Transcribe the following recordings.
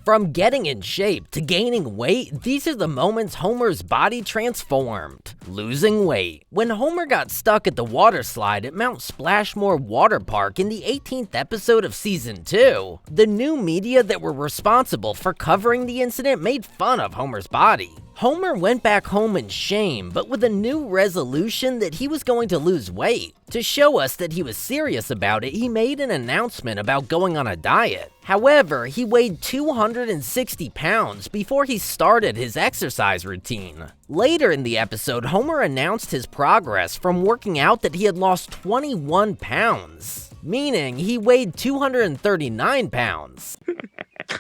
From getting in shape to gaining weight, these are the moments Homer's body transformed. Losing weight. When Homer got stuck at the water slide at Mount Splashmore Water Park in the 18th episode of Season 2, the new media that were responsible for covering the incident made fun of Homer's body. Homer went back home in shame, but with a new resolution that he was going to lose weight. To show us that he was serious about it, he made an announcement about going on a diet. However, he weighed 260 pounds before he started his exercise routine. Later in the episode, Homer announced his progress from working out that he had lost 21 pounds, meaning he weighed 239 pounds.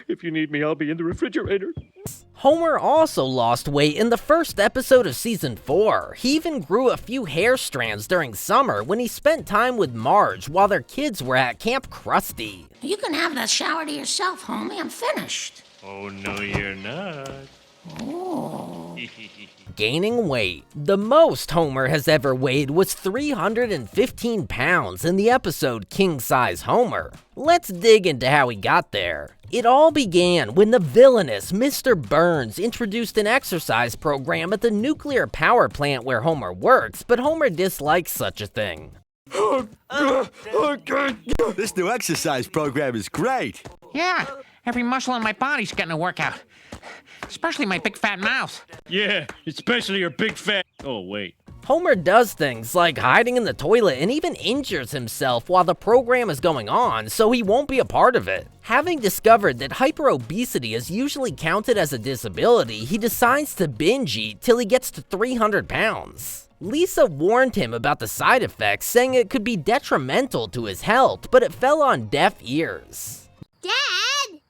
If you need me, I'll be in the refrigerator. Homer also lost weight in the first episode of Season 4. He even grew a few hair strands during summer when he spent time with Marge while their kids were at Camp Krusty. You can have that shower to yourself, homie. I'm finished. Oh, no, you're not. Oh. Gaining weight. The most Homer has ever weighed was 315 pounds in the episode King Size Homer. Let's dig into how he got there. It all began when the villainous Mr. Burns introduced an exercise program at the nuclear power plant where Homer works, but Homer dislikes such a thing. This new exercise program is great. Yeah, every muscle in my body's getting a workout. Especially my big fat mouth. Yeah, especially your big fat... Oh, wait. Homer does things like hiding in the toilet and even injures himself while the program is going on, so he won't be a part of it. Having discovered that hyperobesity is usually counted as a disability, he decides to binge eat till he gets to 300 pounds. Lisa warned him about the side effects, saying it could be detrimental to his health, but it fell on deaf ears. Dad?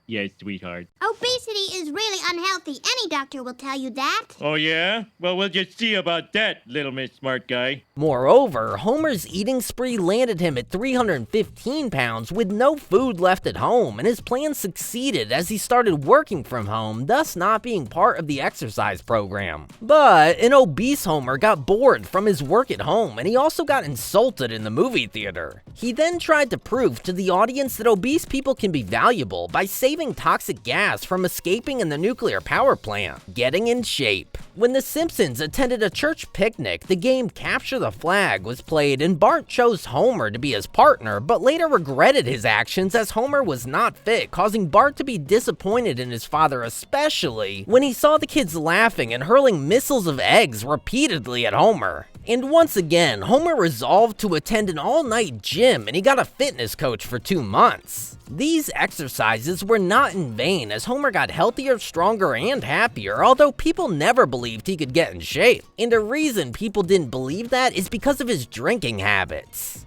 Yes, sweetheart. Obesity is really unhealthy. Any doctor will tell you that. Oh, yeah? Well, we'll just see about that, little Miss Smart Guy. Moreover, Homer's eating spree landed him at 315 pounds with no food left at home, and his plan succeeded as he started working from home, thus not being part of the exercise program. But an obese Homer got bored from his work at home, and he also got insulted in the movie theater. He then tried to prove to the audience that obese people can be valuable by saving toxic gas from escaping in the nuclear power plant. Getting in shape. When the Simpsons attended a church picnic, the game Capture the Flag was played and Bart chose Homer to be his partner, but later regretted his actions as Homer was not fit, causing Bart to be disappointed in his father, especially when he saw the kids laughing and hurling missiles of eggs repeatedly at Homer. And once again, Homer resolved to attend an all-night gym and he got a fitness coach for 2 months. These exercises were not in vain as Homer got healthier, stronger, and happier, although people never believed he could get in shape. And the reason people didn't believe that is because of his drinking habits.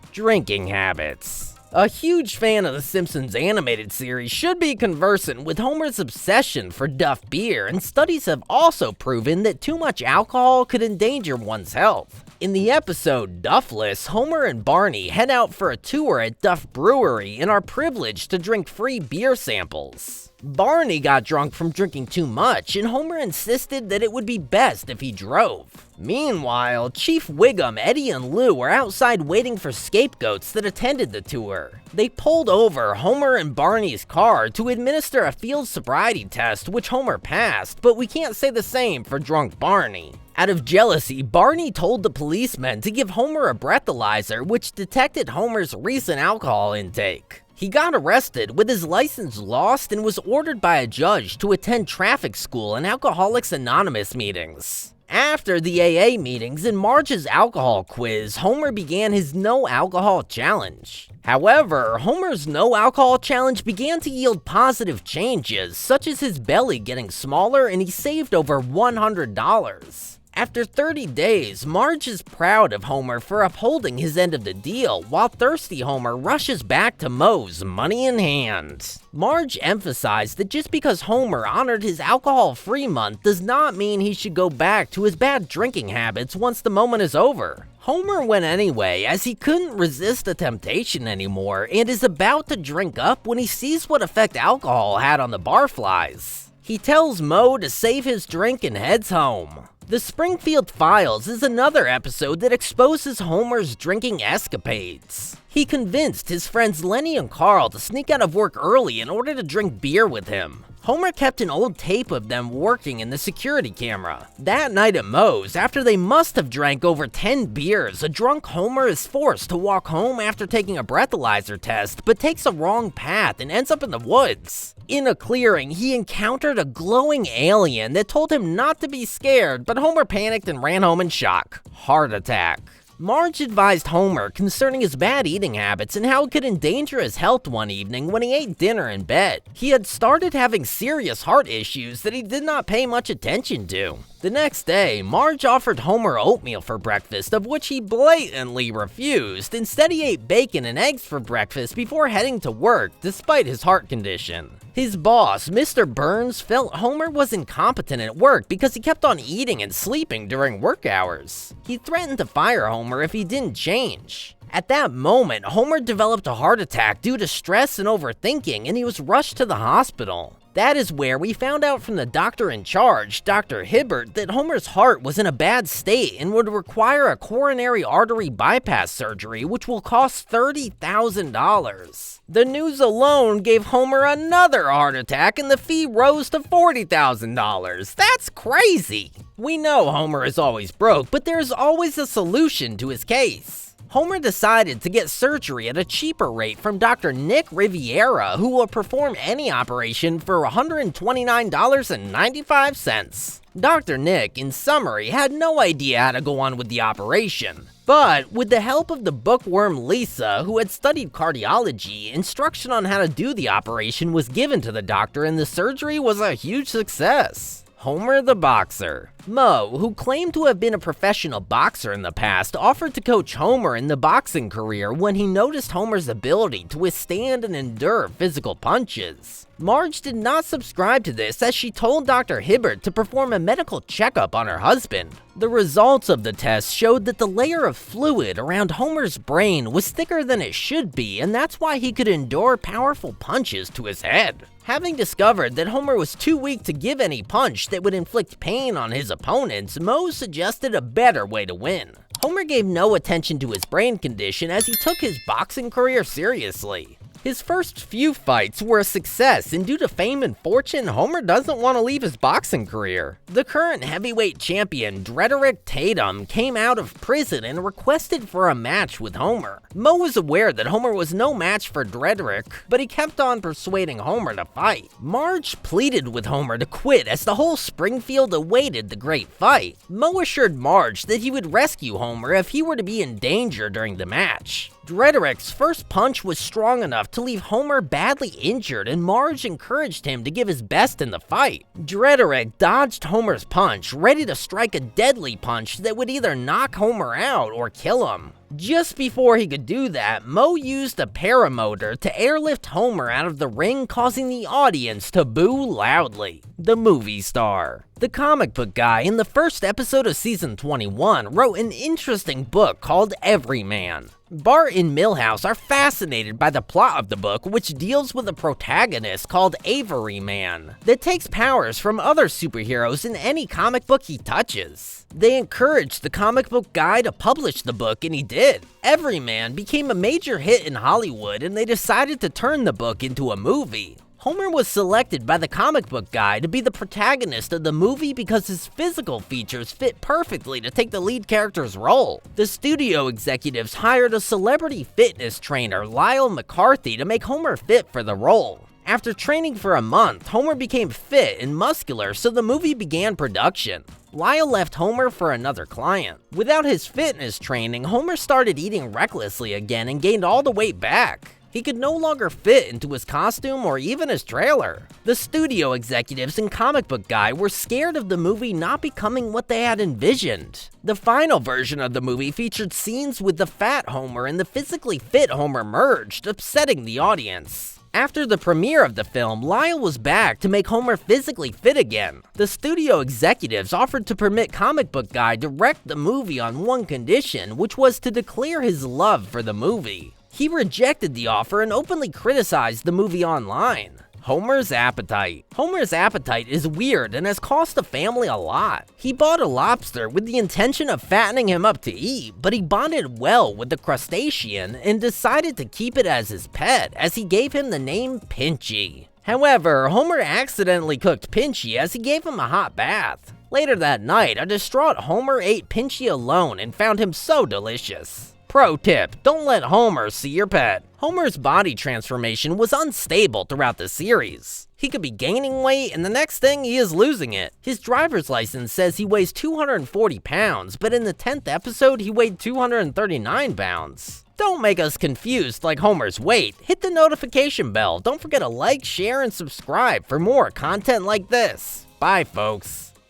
A huge fan of the Simpsons animated series should be conversant with Homer's obsession for Duff beer, and studies have also proven that too much alcohol could endanger one's health. In the episode Duffless, Homer and Barney head out for a tour at Duff Brewery and are privileged to drink free beer samples. Barney got drunk from drinking too much, and Homer insisted that it would be best if he drove. Meanwhile, Chief Wiggum, Eddie, and Lou are outside waiting for scapegoats that attended the tour. They pulled over Homer and Barney's car to administer a field sobriety test, which Homer passed, but we can't say the same for drunk Barney. Out of jealousy, Barney told the policemen to give Homer a breathalyzer, which detected Homer's recent alcohol intake. He got arrested with his license lost and was ordered by a judge to attend traffic school and Alcoholics Anonymous meetings. After the AA meetings and Marge's alcohol quiz, Homer began his no alcohol challenge. However, Homer's no alcohol challenge began to yield positive changes, such as his belly getting smaller and he saved over $100. After 30 days, Marge is proud of Homer for upholding his end of the deal, while thirsty Homer rushes back to Moe's money in hand. Marge emphasized that just because Homer honored his alcohol-free month does not mean he should go back to his bad drinking habits once the moment is over. Homer went anyway, as he couldn't resist the temptation anymore and is about to drink up when he sees what effect alcohol had on the barflies. He tells Moe to save his drink and heads home. The Springfield Files is another episode that exposes Homer's drinking escapades. He convinced his friends Lenny and Carl to sneak out of work early in order to drink beer with him. Homer kept an old tape of them working in the security camera. That night at Moe's, after they must have drank over 10 beers, a drunk Homer is forced to walk home after taking a breathalyzer test, but takes a wrong path and ends up in the woods. In a clearing, he encountered a glowing alien that told him not to be scared, but Homer panicked and ran home in shock. Heart attack. Marge advised Homer concerning his bad eating habits and how it could endanger his health one evening when he ate dinner in bed. He had started having serious heart issues that he did not pay much attention to. The next day, Marge offered Homer oatmeal for breakfast, of which he blatantly refused. Instead, he ate bacon and eggs for breakfast before heading to work, despite his heart condition. His boss, Mr. Burns, felt Homer was incompetent at work because he kept on eating and sleeping during work hours. He threatened to fire Homer if he didn't change. At that moment, Homer developed a heart attack due to stress and overthinking, and he was rushed to the hospital. That is where we found out from the doctor in charge, Dr. Hibbert, that Homer's heart was in a bad state and would require a coronary artery bypass surgery, which will cost $30,000. The news alone gave Homer another heart attack, and the fee rose to $40,000. That's crazy! We know Homer is always broke, but there's always a solution to his case. Homer decided to get surgery at a cheaper rate from Dr. Nick Riviera, who will perform any operation for $129.95. Dr. Nick, in summary, had no idea how to go on with the operation. But with the help of the bookworm Lisa, who had studied cardiology, instruction on how to do the operation was given to the doctor, and the surgery was a huge success. Homer the boxer. Moe, who claimed to have been a professional boxer in the past, offered to coach Homer in the boxing career when he noticed Homer's ability to withstand and endure physical punches. Marge did not subscribe to this, as she told Dr. Hibbert to perform a medical checkup on her husband. The results of the test showed that the layer of fluid around Homer's brain was thicker than it should be, and that's why he could endure powerful punches to his head. Having discovered that Homer was too weak to give any punch that would inflict pain on his opponents, Moe suggested a better way to win. Homer gave no attention to his brain condition as he took his boxing career seriously. His first few fights were a success, and due to fame and fortune, Homer doesn't want to leave his boxing career. The current heavyweight champion, Drederick Tatum, came out of prison and requested for a match with Homer. Moe was aware that Homer was no match for Drederick, but he kept on persuading Homer to fight. Marge pleaded with Homer to quit as the whole Springfield awaited the great fight. Moe assured Marge that he would rescue Homer if he were to be in danger during the match. Drederick's first punch was strong enough to leave Homer badly injured, and Marge encouraged him to give his best in the fight. Drederick dodged Homer's punch, ready to strike a deadly punch that would either knock Homer out or kill him. Just before he could do that, Moe used a paramotor to airlift Homer out of the ring, causing the audience to boo loudly. The movie star. The comic book guy in the first episode of season 21 wrote an interesting book called Everyman. Bart and Milhouse are fascinated by the plot of the book, which deals with a protagonist called Everyman that takes powers from other superheroes in any comic book he touches. They encouraged the comic book guy to publish the book, and he did. Everyman became a major hit in Hollywood, and they decided to turn the book into a movie. Homer was selected by the comic book guy to be the protagonist of the movie because his physical features fit perfectly to take the lead character's role. The studio executives hired a celebrity fitness trainer, Lyle McCarthy, to make Homer fit for the role. After training for a month, Homer became fit and muscular, so the movie began production. Lyle left Homer for another client. Without his fitness training, Homer started eating recklessly again and gained all the weight back. He could no longer fit into his costume or even his trailer. The studio executives and comic book guy were scared of the movie not becoming what they had envisioned. The final version of the movie featured scenes with the fat Homer and the physically fit Homer merged, upsetting the audience. After the premiere of the film, Lyle was back to make Homer physically fit again. The studio executives offered to permit comic book guy direct the movie on one condition, which was to declare his love for the movie. He rejected the offer and openly criticized the movie online. Homer's appetite. Homer's appetite is weird and has cost the family a lot. He bought a lobster with the intention of fattening him up to eat, but he bonded well with the crustacean and decided to keep it as his pet, as he gave him the name Pinchy. However, Homer accidentally cooked Pinchy as he gave him a hot bath. Later that night, a distraught Homer ate Pinchy alone and found him so delicious. Pro tip, don't let Homer see your pet. Homer's body transformation was unstable throughout the series. He could be gaining weight and the next thing he is losing it. His driver's license says he weighs 240 pounds, but in the 10th episode he weighed 239 pounds. Don't make us confused like Homer's weight. Hit the notification bell. Don't forget to like, share, and subscribe for more content like this. Bye, folks.